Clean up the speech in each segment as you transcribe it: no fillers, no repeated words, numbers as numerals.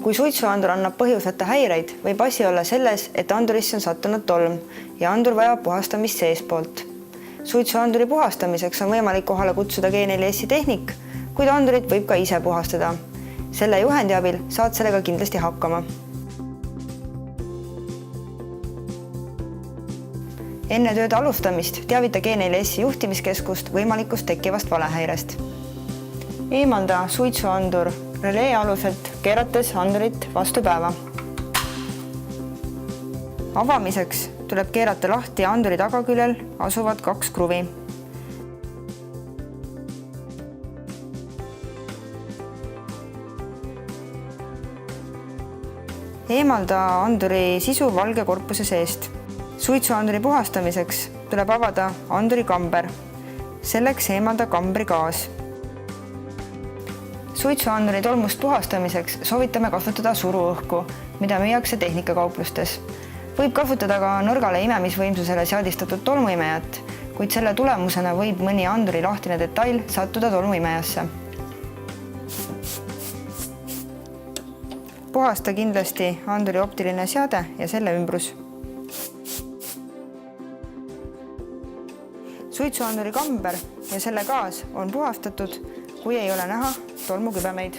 Kui suitsuandur annab põhjuseta häireid, võib asi olla selles, et andurisse on sattunud tolm ja andur vajab puhastamist seespoolt. Suitsuanduri puhastamiseks on võimalik kohale kutsuda G4S tehnik, kuid andurit võib ka ise puhastada. Selle juhendi abil saad sellega kindlasti hakkama. Enne tööde alustamist teavita G4S juhtimiskeskust võimalikust tekkivast valehäirest. Eemalda suitsuandur relee aluselt, keerates andurit vastu päeva. Avamiseks tuleb keerata lahti anduri tagaküljel asuvad 2 kruvi. Eemalda anduri sisu valge korpuse seest. Suitsuanduri puhastamiseks tuleb avada anduri kamber. Selleks eemalda kambri gaas. Suitsuanduri tolmust puhastamiseks soovitame kasutada suruõhku, mida müüakse tehnikakauplustes. Võib kasutada ka nõrgale imemisvõimsusele seadistatud tolmuimejat, kuid selle tulemusena võib mõni anduri lahtine detail sattuda tolmuimejasse. Puhasta kindlasti anduri optiline seade ja selle ümbrus. Suitsuanduri kamber ja selle gaas on puhastatud, kui ei ole näha tolmukübemeid.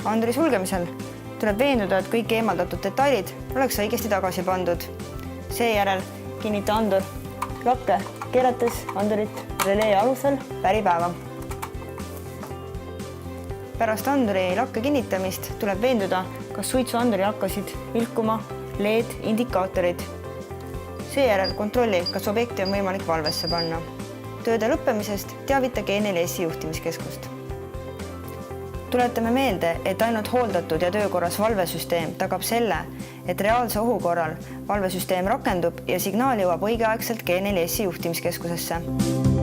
Anduri sulgemisel tuleb veenduda, et kõik eemaldatud detailid oleks õigesti tagasi pandud. Seejärel kinnita andur lakke, keerates andurit relee alusel päripäeva. Pärast anduri lakke kinnitamist tuleb veenduda, kas suitsuanduri hakkasid vilkuma LED-indikaatorid. Seejärel kontrolli, kas objekti on võimalik valvesse panna. Tööde lõppemisest teavita G4S juhtimiskeskust. Tuletame meelde, et ainult hooldatud ja töökorras valvesüsteem tagab selle, et reaalse ohu korral valvesüsteem rakendub ja signaal jõuab õigeaegselt G4S juhtimiskeskusesse.